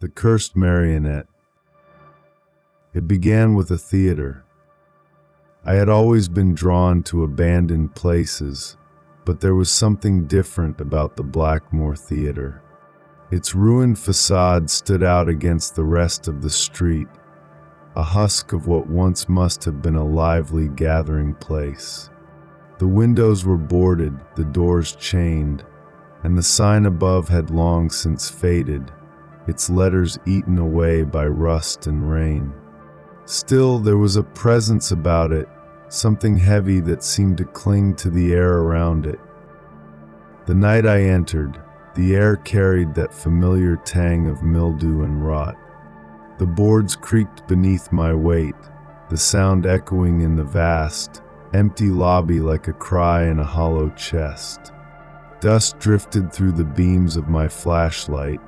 The Cursed Marionette. It began with a theater. I had always been drawn to abandoned places, but there was something different about the Blackmore Theater. Its ruined facade stood out against the rest of the street, a husk of what once must have been a lively gathering place. The windows were boarded, the doors chained, and the sign above had long since faded, its letters eaten away by rust and rain. Still, there was a presence about it, something heavy that seemed to cling to the air around it. The night I entered, the air carried that familiar tang of mildew and rot. The boards creaked beneath my weight, the sound echoing in the vast, empty lobby like a cry in a hollow chest. Dust drifted through the beams of my flashlight,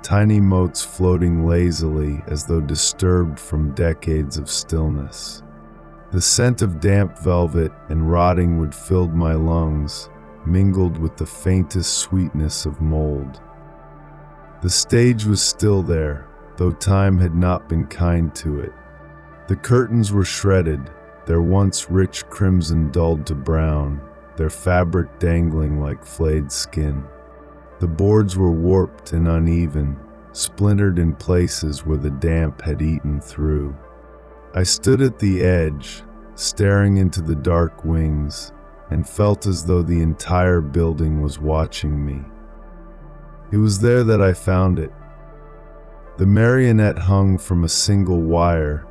tiny motes floating lazily as though disturbed from decades of stillness. The scent of damp velvet and rotting wood filled my lungs, mingled with the faintest sweetness of mold. The stage was still there, though time had not been kind to it. The curtains were shredded, their once rich crimson dulled to brown, their fabric dangling like flayed skin. The boards were warped and uneven, splintered in places where the damp had eaten through. I stood at the edge, staring into the dark wings, and felt as though the entire building was watching me. It was there that I found it. The marionette hung from a single wire,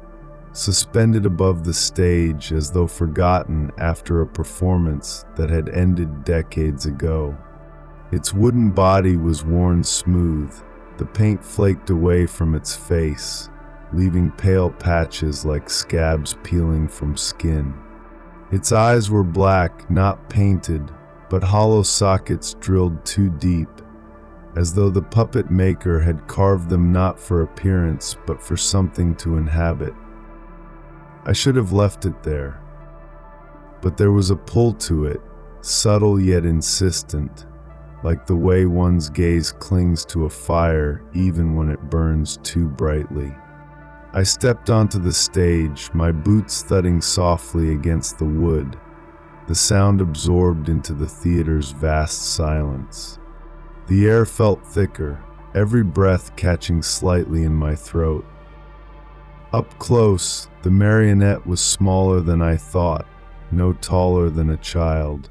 suspended above the stage as though forgotten after a performance that had ended decades ago. Its wooden body was worn smooth, the paint flaked away from its face, leaving pale patches like scabs peeling from skin. Its eyes were black, not painted, but hollow sockets drilled too deep, as though the puppet maker had carved them not for appearance but for something to inhabit. I should have left it there, but there was a pull to it, subtle yet insistent, like the way one's gaze clings to a fire even when it burns too brightly. I stepped onto the stage, my boots thudding softly against the wood, the sound absorbed into the theater's vast silence. The air felt thicker, every breath catching slightly in my throat. Up close, the marionette was smaller than I thought, no taller than a child.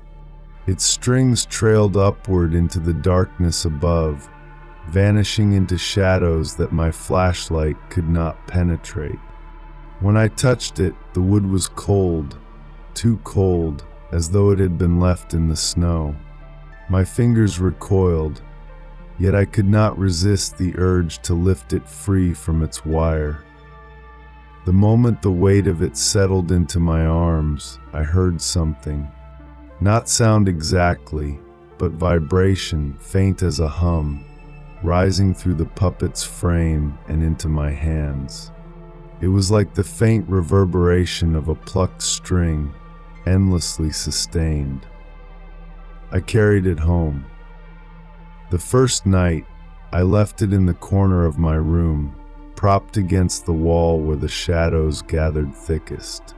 Its strings trailed upward into the darkness above, vanishing into shadows that my flashlight could not penetrate. When I touched it, the wood was cold, too cold, as though it had been left in the snow. My fingers recoiled, yet I could not resist the urge to lift it free from its wire. The moment the weight of it settled into my arms, I heard something. Not sound exactly, but vibration, faint as a hum, rising through the puppet's frame and into my hands. It was like the faint reverberation of a plucked string, endlessly sustained. I carried it home. The first night, I left it in the corner of my room, propped against the wall where the shadows gathered thickest.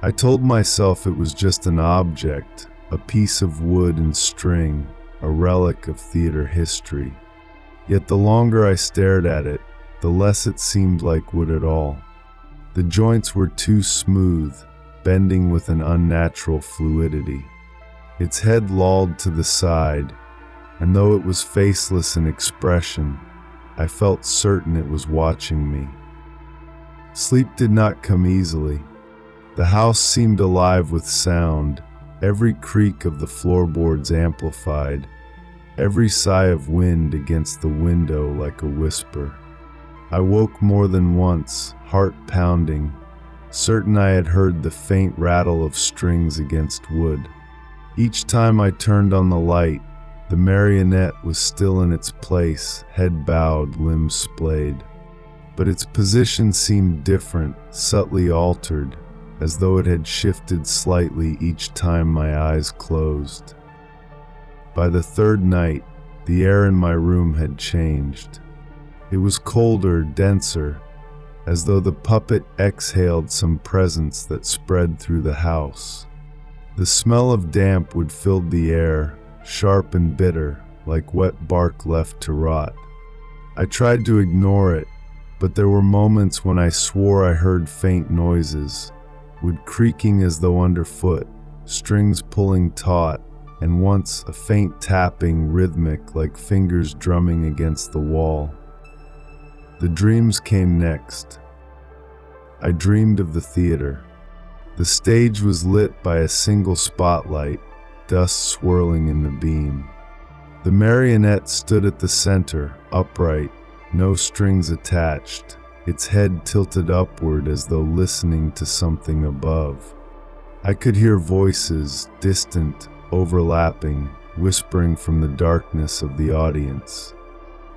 I told myself it was just an object, a piece of wood and string, a relic of theater history. Yet the longer I stared at it, the less it seemed like wood at all. The joints were too smooth, bending with an unnatural fluidity. Its head lolled to the side, and though it was faceless in expression, I felt certain it was watching me. Sleep did not come easily. The house seemed alive with sound, every creak of the floorboards amplified, every sigh of wind against the window like a whisper. I woke more than once, heart pounding, certain I had heard the faint rattle of strings against wood. Each time I turned on the light, the marionette was still in its place, head bowed, limbs splayed. But its position seemed different, subtly altered, as though it had shifted slightly each time my eyes closed. By the third night, the air in my room had changed. It was colder, denser, as though the puppet exhaled some presence that spread through the house. The smell of damp would fill the air, sharp and bitter, like wet bark left to rot. I tried to ignore it, but there were moments when I swore I heard faint noises, wood creaking as though underfoot, strings pulling taut, and once a faint tapping, rhythmic, like fingers drumming against the wall. The dreams came next. I dreamed of the theater. The stage was lit by a single spotlight, dust swirling in the beam. The marionette stood at the center, upright, no strings attached, its head tilted upward as though listening to something above. I could hear voices, distant, overlapping, whispering from the darkness of the audience.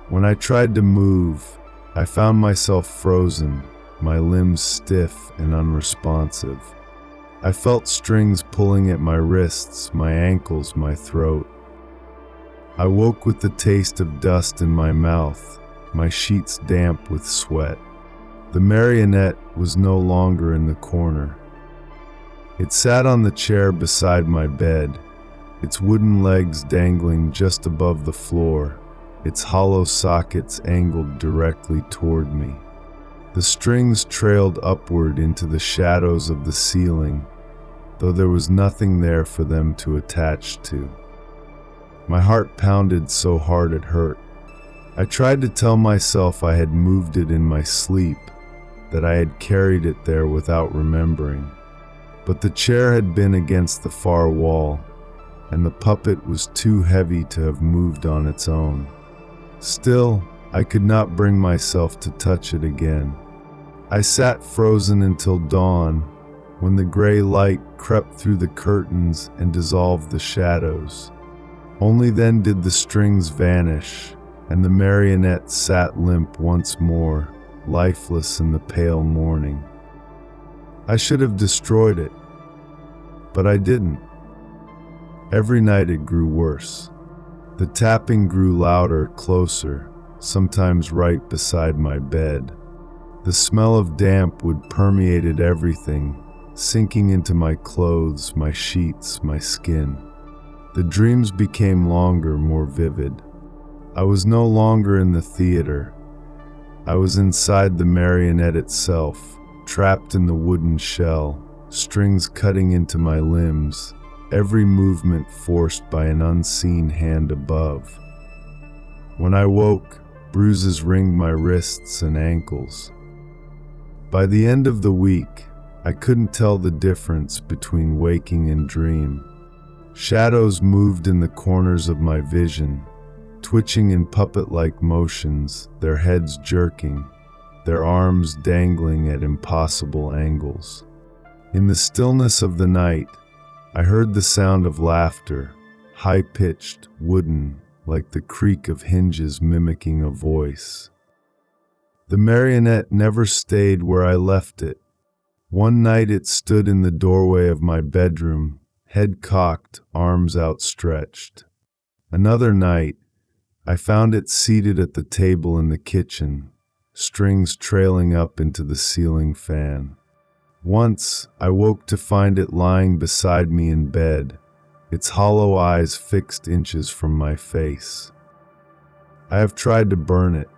When I tried to move, I found myself frozen, my limbs stiff and unresponsive. I felt strings pulling at my wrists, my ankles, my throat. I woke with the taste of dust in my mouth, my sheets damp with sweat. The marionette was no longer in the corner. It sat on the chair beside my bed, its wooden legs dangling just above the floor, its hollow sockets angled directly toward me. The strings trailed upward into the shadows of the ceiling, though there was nothing there for them to attach to. My heart pounded so hard it hurt. I tried to tell myself I had moved it in my sleep, that I had carried it there without remembering. But the chair had been against the far wall, and the puppet was too heavy to have moved on its own. Still, I could not bring myself to touch it again. I sat frozen until dawn, when the gray light crept through the curtains and dissolved the shadows. Only then did the strings vanish, and the marionette sat limp once more, lifeless in the pale morning. I should have destroyed it, but I didn't. Every night it grew worse. The tapping grew louder, closer, sometimes right beside my bed. The smell of damp would permeated everything, sinking into my clothes, my sheets, my skin. The dreams became longer, more vivid. I was no longer in the theater. I was inside the marionette itself, trapped in the wooden shell, strings cutting into my limbs, every movement forced by an unseen hand above. When I woke, bruises ringed my wrists and ankles. By the end of the week, I couldn't tell the difference between waking and dream. Shadows moved in the corners of my vision, twitching in puppet-like motions, their heads jerking, their arms dangling at impossible angles. In the stillness of the night, I heard the sound of laughter, high-pitched, wooden, like the creak of hinges mimicking a voice. The marionette never stayed where I left it. One night it stood in the doorway of my bedroom, head cocked, arms outstretched. Another night, I found it seated at the table in the kitchen, strings trailing up into the ceiling fan. Once, I woke to find it lying beside me in bed, its hollow eyes fixed inches from my face. I have tried to burn it,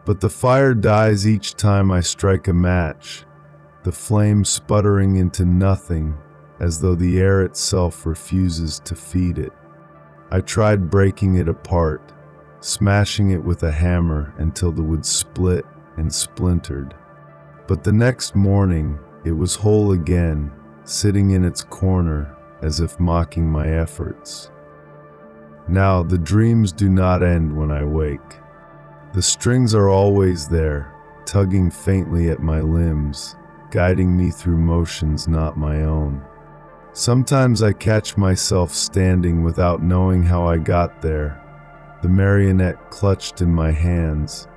but the fire dies each time I strike a match, the flame sputtering into nothing, as though the air itself refuses to feed it. I tried breaking it apart, smashing it with a hammer until the wood split and splintered. But the next morning, it was whole again, sitting in its corner, as if mocking my efforts. Now, the dreams do not end when I wake. The strings are always there, tugging faintly at my limbs, guiding me through motions not my own. Sometimes I catch myself standing without knowing how I got there, the marionette clutched in my hands,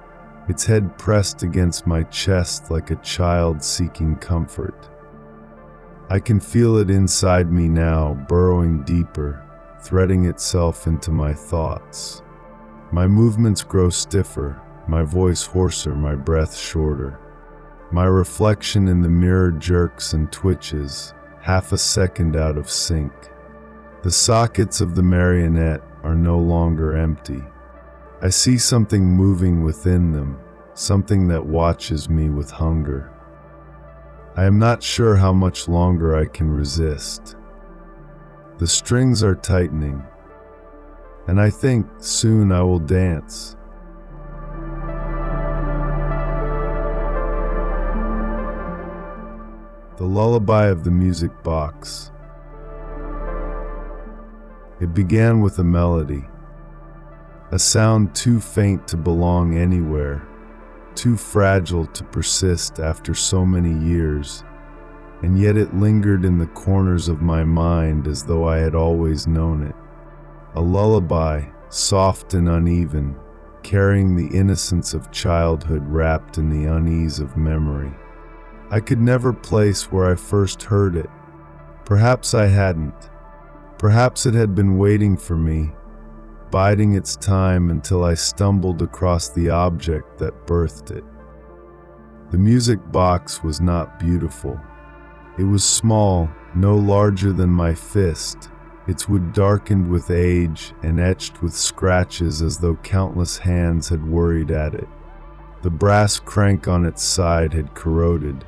its head pressed against my chest like a child seeking comfort. I can feel it inside me now, burrowing deeper, threading itself into my thoughts. My movements grow stiffer, my voice hoarser, my breath shorter. My reflection in the mirror jerks and twitches, half a second out of sync. The sockets of the marionette are no longer empty. I see something moving within them, something that watches me with hunger. I am not sure how much longer I can resist. The strings are tightening, and I think soon I will dance. The lullaby of the music box. It began with a melody, a sound too faint to belong anywhere, too fragile to persist after so many years, and yet it lingered in the corners of my mind as though I had always known it. A lullaby, soft and uneven, carrying the innocence of childhood wrapped in the unease of memory. I could never place where I first heard it. Perhaps I hadn't. Perhaps it had been waiting for me, biding its time until I stumbled across the object that birthed it. The music box was not beautiful. It was small, no larger than my fist, its wood darkened with age and etched with scratches as though countless hands had worried at it. The brass crank on its side had corroded,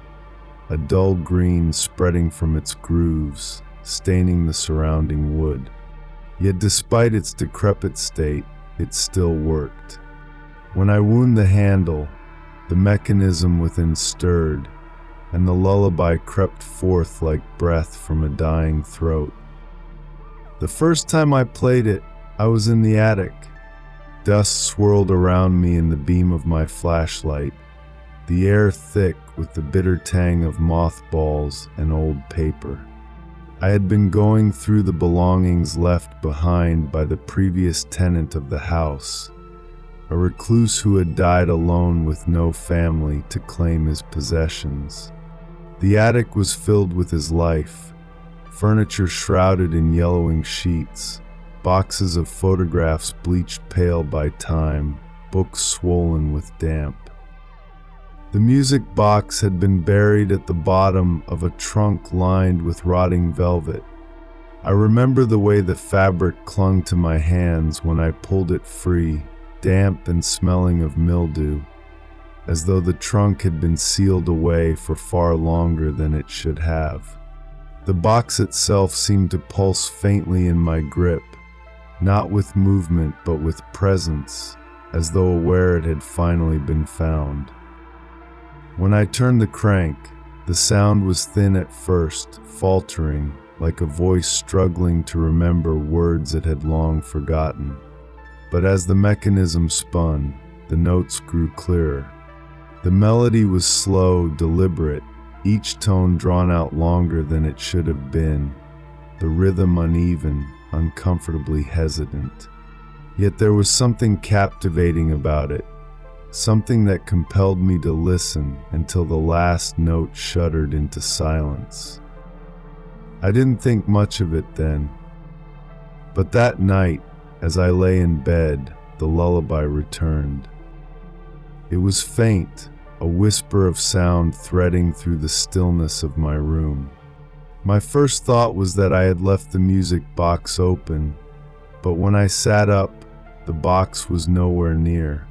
a dull green spreading from its grooves, staining the surrounding wood. Yet despite its decrepit state, it still worked. When I wound the handle, the mechanism within stirred, and the lullaby crept forth like breath from a dying throat. The first time I played it, I was in the attic. Dust swirled around me in the beam of my flashlight, the air thick with the bitter tang of mothballs and old paper. I had been going through the belongings left behind by the previous tenant of the house, a recluse who had died alone with no family to claim his possessions. The attic was filled with his life, furniture shrouded in yellowing sheets, boxes of photographs bleached pale by time, books swollen with damp. The music box had been buried at the bottom of a trunk lined with rotting velvet. I remember the way the fabric clung to my hands when I pulled it free, damp and smelling of mildew, as though the trunk had been sealed away for far longer than it should have. The box itself seemed to pulse faintly in my grip, not with movement but with presence, as though aware it had finally been found. When I turned the crank, the sound was thin at first, faltering, like a voice struggling to remember words it had long forgotten. But as the mechanism spun, the notes grew clearer. The melody was slow, deliberate, each tone drawn out longer than it should have been, the rhythm uneven, uncomfortably hesitant. Yet there was something captivating about it, something that compelled me to listen until the last note shuddered into silence. I didn't think much of it then, but that night, as I lay in bed, the lullaby returned. It was faint, a whisper of sound threading through the stillness of my room. My first thought was that I had left the music box open, but when I sat up, the box was nowhere near.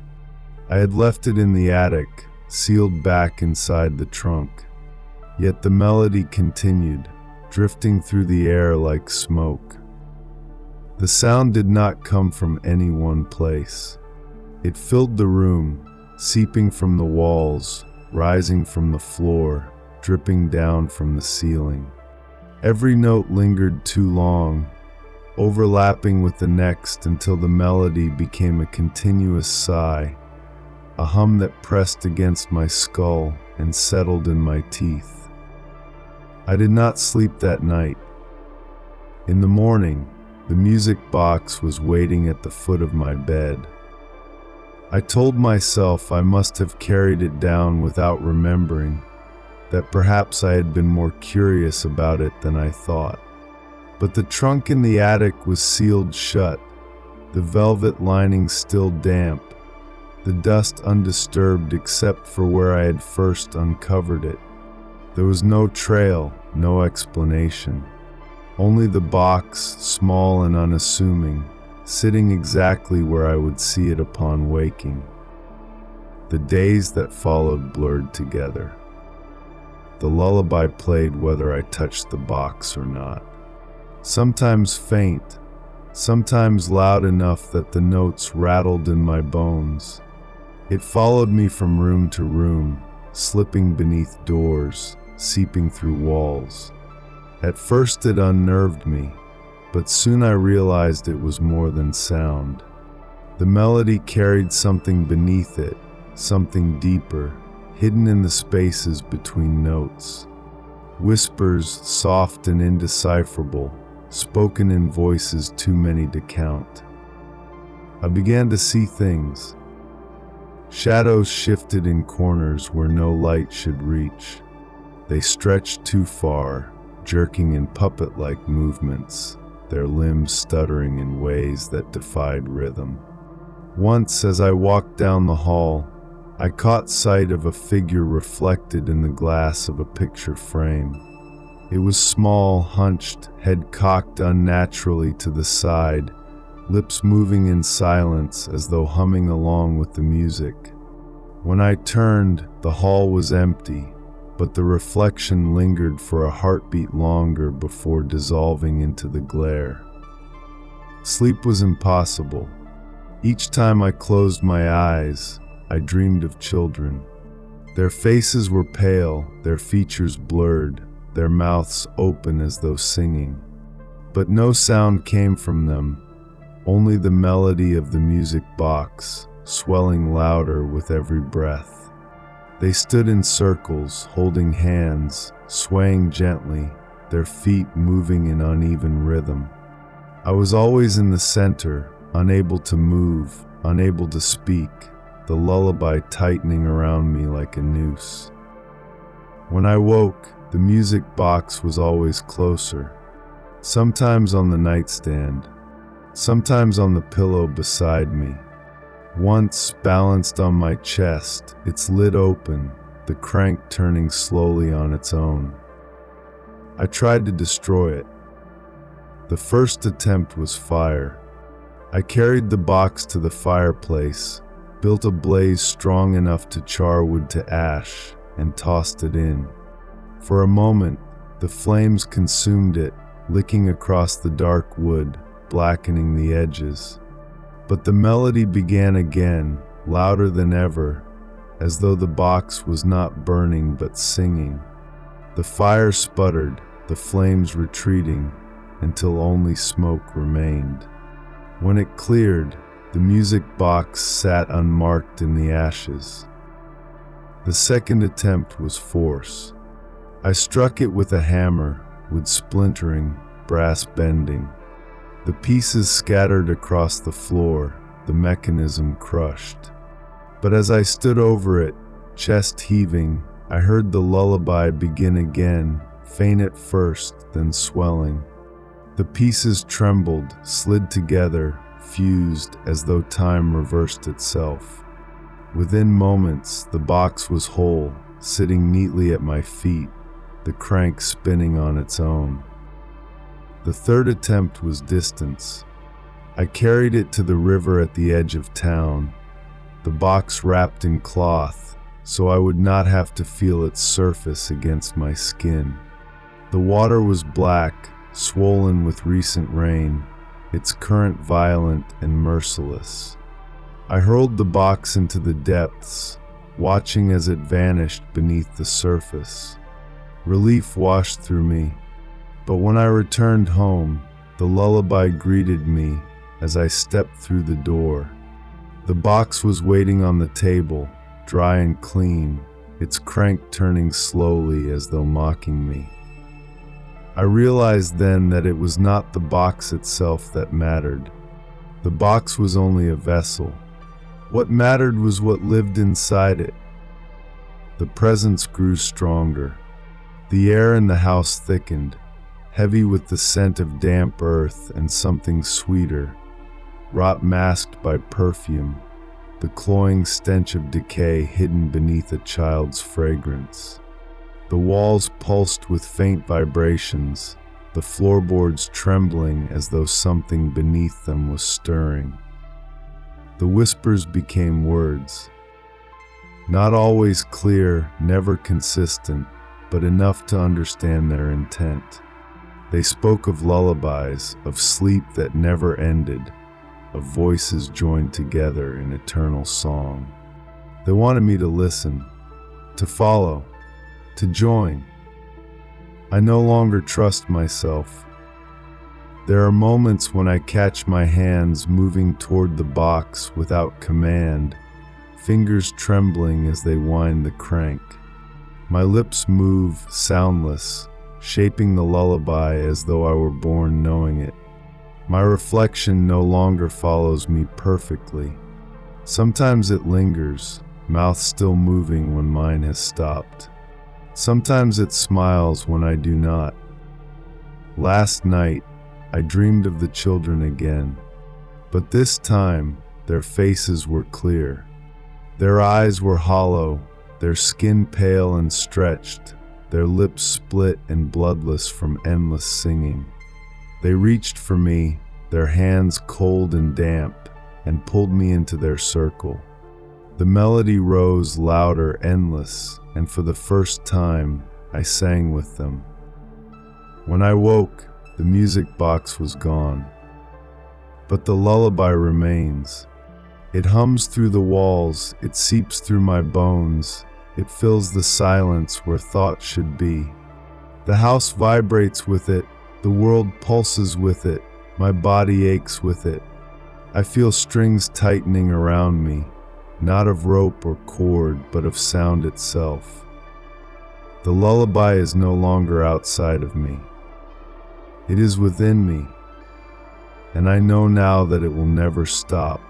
I had left it in the attic, sealed back inside the trunk. Yet the melody continued, drifting through the air like smoke. The sound did not come from any one place. It filled the room, seeping from the walls, rising from the floor, dripping down from the ceiling. Every note lingered too long, overlapping with the next until the melody became a continuous sigh, a hum that pressed against my skull and settled in my teeth. I did not sleep that night. In the morning, the music box was waiting at the foot of my bed. I told myself I must have carried it down without remembering, that perhaps I had been more curious about it than I thought. But the trunk in the attic was sealed shut, the velvet lining still damp, the dust undisturbed except for where I had first uncovered it. There was no trail, no explanation. Only the box, small and unassuming, sitting exactly where I would see it upon waking. The days that followed blurred together. The lullaby played whether I touched the box or not. Sometimes faint, sometimes loud enough that the notes rattled in my bones. It followed me from room to room, slipping beneath doors, seeping through walls. At first it unnerved me, but soon I realized it was more than sound. The melody carried something beneath it, something deeper, hidden in the spaces between notes. Whispers, soft and indecipherable, spoken in voices too many to count. I began to see things. Shadows shifted in corners where no light should reach. They stretched too far, jerking in puppet-like movements, their limbs stuttering in ways that defied rhythm. Once, as I walked down the hall, I caught sight of a figure reflected in the glass of a picture frame. It was small, hunched, head cocked unnaturally to the side, lips moving in silence as though humming along with the music. When I turned, the hall was empty, but the reflection lingered for a heartbeat longer before dissolving into the glare. Sleep was impossible. Each time I closed my eyes, I dreamed of children. Their faces were pale, their features blurred, their mouths open as though singing. But no sound came from them, only the melody of the music box, swelling louder with every breath. They stood in circles, holding hands, swaying gently, their feet moving in uneven rhythm. I was always in the center, unable to move, unable to speak, the lullaby tightening around me like a noose. When I woke, the music box was always closer, sometimes on the nightstand, sometimes on the pillow beside me. Once, balanced on my chest, its lid open, the crank turning slowly on its own. I tried to destroy it. The first attempt was fire. I carried the box to the fireplace, built a blaze strong enough to char wood to ash, and tossed it in. For a moment, the flames consumed it, licking across the dark wood, blackening the edges. But the melody began again, louder than ever, as though the box was not burning but singing. The fire sputtered, the flames retreating, until only smoke remained. When it cleared, the music box sat unmarked in the ashes. The second attempt was force. I struck it with a hammer, wood splintering, brass bending. The pieces scattered across the floor, the mechanism crushed. But as I stood over it, chest heaving, I heard the lullaby begin again, faint at first, then swelling. The pieces trembled, slid together, fused as though time reversed itself. Within moments, the box was whole, sitting neatly at my feet, the crank spinning on its own. The third attempt was distance. I carried it to the river at the edge of town, the box wrapped in cloth, so I would not have to feel its surface against my skin. The water was black, swollen with recent rain, its current violent and merciless. I hurled the box into the depths, watching as it vanished beneath the surface. Relief washed through me, but when I returned home, the lullaby greeted me as I stepped through the door. The box was waiting on the table, dry and clean, its crank turning slowly as though mocking me. I realized then that it was not the box itself that mattered. The box was only a vessel. What mattered was what lived inside it. The presence grew stronger. The air in the house thickened, heavy with the scent of damp earth and something sweeter, rot masked by perfume. the cloying stench of decay hidden beneath a child's fragrance. The walls pulsed with faint vibrations, the floorboards trembling as though something beneath them was stirring. The whispers became words, not always clear, never consistent, but enough to understand their intent. They spoke of lullabies, of sleep that never ended, of voices joined together in eternal song. They wanted me to listen, to follow, to join. I no longer trust myself. There are moments when I catch my hands moving toward the box without command, fingers trembling as they wind the crank. My lips move, soundless, shaping the lullaby as though I were born knowing it. My reflection no longer follows me perfectly. Sometimes it lingers, mouth still moving when mine has stopped. Sometimes it smiles when I do not. Last night, I dreamed of the children again, but this time, their faces were clear. Their eyes were hollow, their skin pale and stretched, their lips split and bloodless from endless singing. They reached for me, their hands cold and damp, and pulled me into their circle. The melody rose louder, endless, and for the first time, I sang with them. When I woke, the music box was gone. But the lullaby remains. It hums through the walls, it seeps through my bones, it fills the silence where thought should be. The house vibrates with it, the world pulses with it, my body aches with it. I feel strings tightening around me, not of rope or cord, but of sound itself. The lullaby is no longer outside of me. It is within me, and I know now that it will never stop.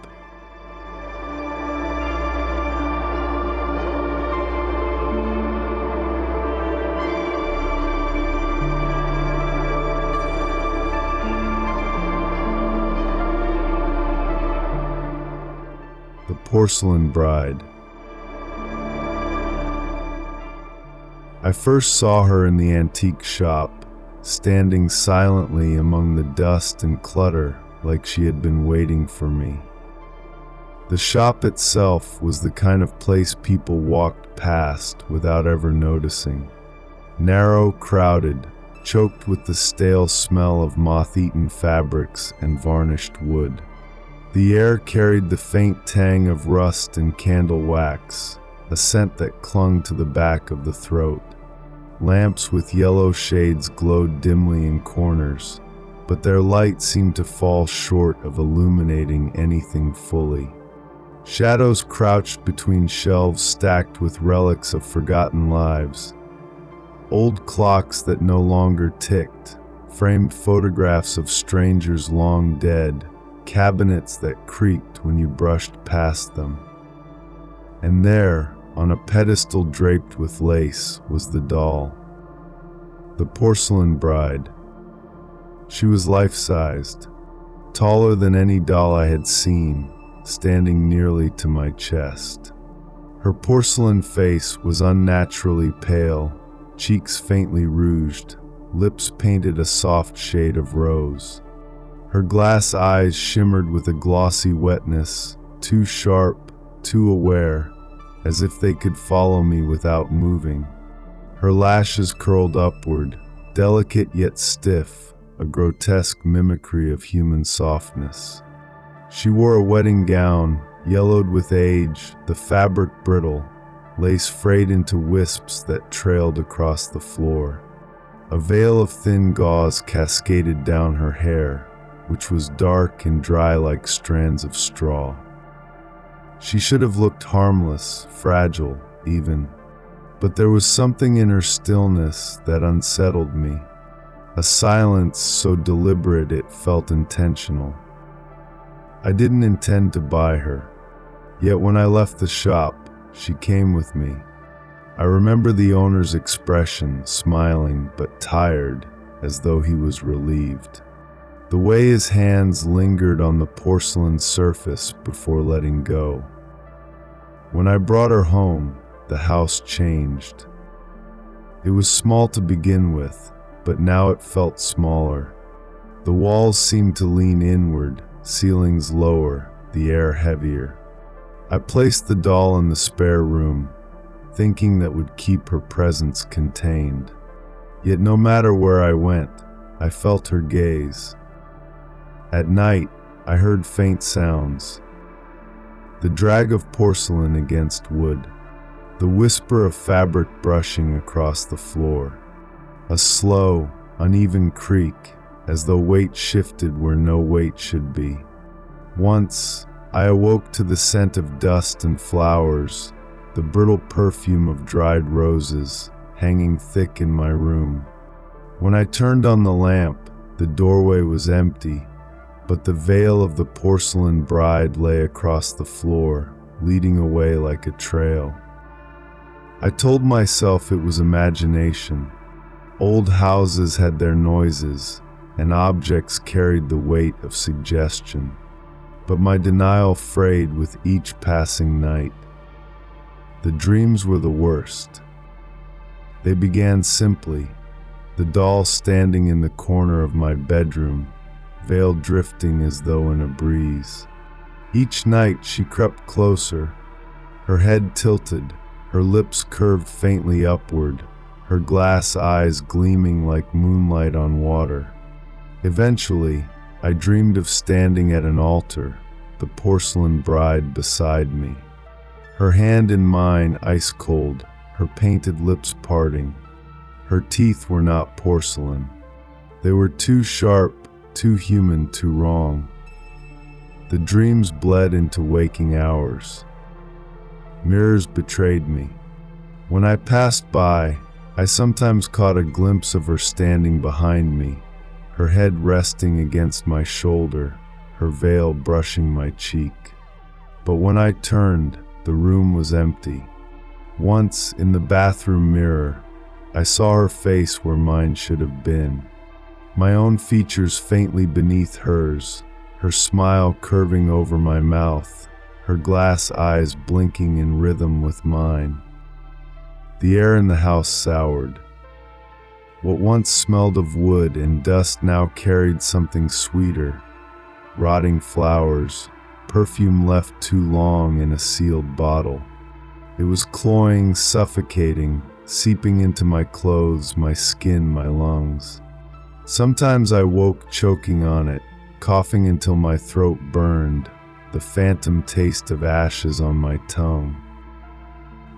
The Porcelain Bride. I first saw her in the antique shop, standing silently among the dust and clutter like she had been waiting for me. The shop itself was the kind of place people walked past without ever noticing. Narrow, crowded, choked with the stale smell of moth-eaten fabrics and varnished wood. The air carried the faint tang of rust and candle wax, a scent that clung to the back of the throat. Lamps with yellow shades glowed dimly in corners, but their light seemed to fall short of illuminating anything fully. Shadows crouched between shelves stacked with relics of forgotten lives. Old clocks that no longer ticked, framed photographs of strangers long dead, cabinets that creaked when you brushed past them. And there, on a pedestal draped with lace, was the doll. The Porcelain Bride. She was life-sized, taller than any doll I had seen, standing nearly to my chest. Her porcelain face was unnaturally pale, cheeks faintly rouged, lips painted a soft shade of rose. Her glass eyes shimmered with a glossy wetness, too sharp, too aware, as if they could follow me without moving. Her lashes curled upward, delicate yet stiff, a grotesque mimicry of human softness. She wore a wedding gown, yellowed with age, the fabric brittle, lace frayed into wisps that trailed across the floor. A veil of thin gauze cascaded down her hair, which was dark and dry like strands of straw. She should have looked harmless, fragile, even, but there was something in her stillness that unsettled me, a silence so deliberate it felt intentional. I didn't intend to buy her, yet when I left the shop, she came with me. I remember the owner's expression, smiling but tired, as though he was relieved. The way his hands lingered on the porcelain surface before letting go. When I brought her home, the house changed. It was small to begin with, but now it felt smaller. The walls seemed to lean inward, ceilings lower, the air heavier. I placed the doll in the spare room, thinking that would keep her presence contained. Yet no matter where I went, I felt her gaze. At night, I heard faint sounds. The drag of porcelain against wood, the whisper of fabric brushing across the floor, a slow, uneven creak as though weight shifted where no weight should be. Once, I awoke to the scent of dust and flowers, the brittle perfume of dried roses hanging thick in my room. When I turned on the lamp, the doorway was empty, but the veil of the porcelain bride lay across the floor, leading away like a trail. I told myself it was imagination. Old houses had their noises, and objects carried the weight of suggestion. But my denial frayed with each passing night. The dreams were the worst. They began simply, the doll standing in the corner of my bedroom, veil drifting as though in a breeze. Each night she crept closer, her head tilted, her lips curved faintly upward, her glass eyes gleaming like moonlight on water. Eventually, I dreamed of standing at an altar, the porcelain bride beside me. Her hand in mine ice cold, her painted lips parting. Her teeth were not porcelain. They were too sharp, too human, too wrong. The dreams bled into waking hours. Mirrors betrayed me. When I passed by, I sometimes caught a glimpse of her standing behind me, her head resting against my shoulder, her veil brushing my cheek. But when I turned, the room was empty. Once, in the bathroom mirror, I saw her face where mine should have been. My own features faintly beneath hers, her smile curving over my mouth, her glass eyes blinking in rhythm with mine. The air in the house soured. What once smelled of wood and dust now carried something sweeter, rotting flowers, perfume left too long in a sealed bottle. It was cloying, suffocating, seeping into my clothes, my skin, my lungs. Sometimes I woke choking on it, coughing until my throat burned, the phantom taste of ashes on my tongue.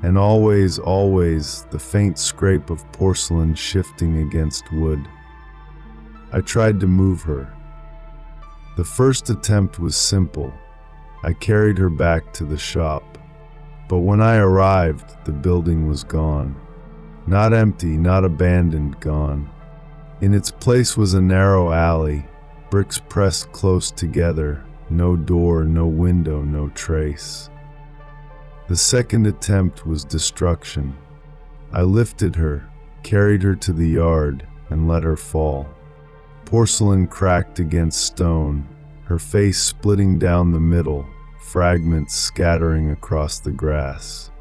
And always, always, the faint scrape of porcelain shifting against wood. I tried to move her. The first attempt was simple. I carried her back to the shop. But when I arrived, the building was gone. Not empty, not abandoned, gone. In its place was a narrow alley, bricks pressed close together, no door, no window, no trace. The second attempt was destruction. I lifted her, carried her to the yard, and let her fall. Porcelain cracked against stone, her face splitting down the middle, fragments scattering across the grass.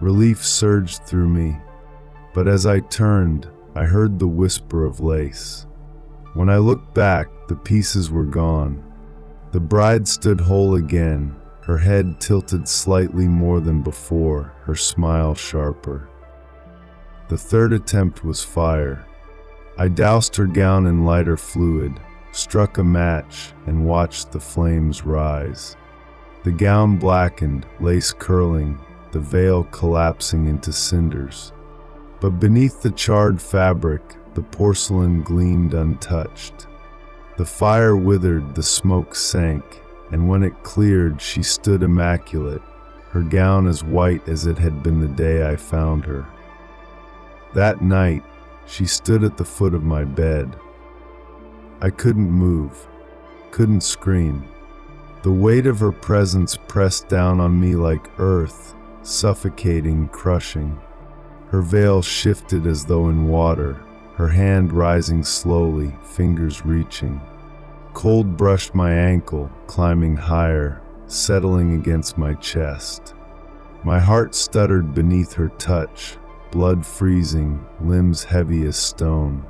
Relief surged through me, but as I turned, I heard the whisper of lace. When I looked back, the pieces were gone. The bride stood whole again, her head tilted slightly more than before, her smile sharper. The third attempt was fire. I doused her gown in lighter fluid, struck a match, and watched the flames rise. The gown blackened, lace curling, the veil collapsing into cinders. But beneath the charred fabric, the porcelain gleamed untouched. The fire withered, the smoke sank, and when it cleared, she stood immaculate, her gown as white as it had been the day I found her. That night, she stood at the foot of my bed. I couldn't move, couldn't scream. The weight of her presence pressed down on me like earth, suffocating, crushing. Her veil shifted as though in water, her hand rising slowly, fingers reaching. Cold brushed my ankle, climbing higher, settling against my chest. My heart stuttered beneath her touch, blood freezing, limbs heavy as stone.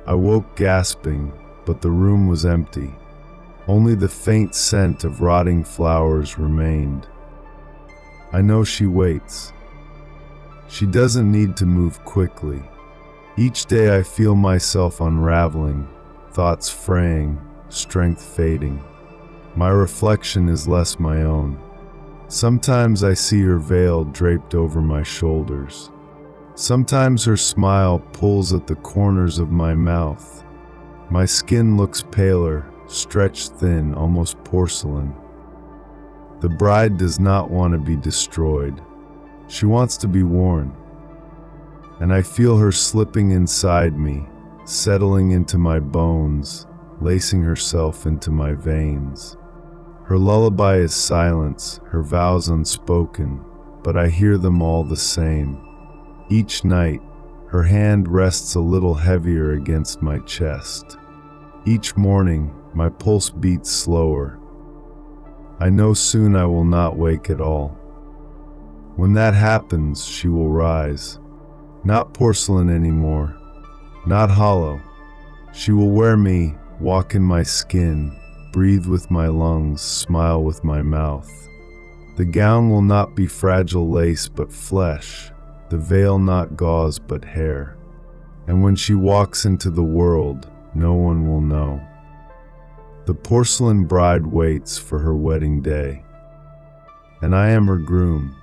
I woke gasping, but the room was empty. Only the faint scent of rotting flowers remained. I know she waits. She doesn't need to move quickly. Each day I feel myself unraveling, thoughts fraying, strength fading. My reflection is less my own. Sometimes I see her veil draped over my shoulders. Sometimes her smile pulls at the corners of my mouth. My skin looks paler, stretched thin, almost porcelain. The bride does not want to be destroyed. She wants to be worn. And I feel her slipping inside me, settling into my bones, lacing herself into my veins. Her lullaby is silence, her vows unspoken, but I hear them all the same. Each night, her hand rests a little heavier against my chest. Each morning, my pulse beats slower. I know soon I will not wake at all. When that happens, she will rise. Not porcelain anymore, not hollow. She will wear me, walk in my skin, breathe with my lungs, smile with my mouth. The gown will not be fragile lace but flesh, the veil not gauze but hair. And when she walks into the world, no one will know. The porcelain bride waits for her wedding day, and I am her groom.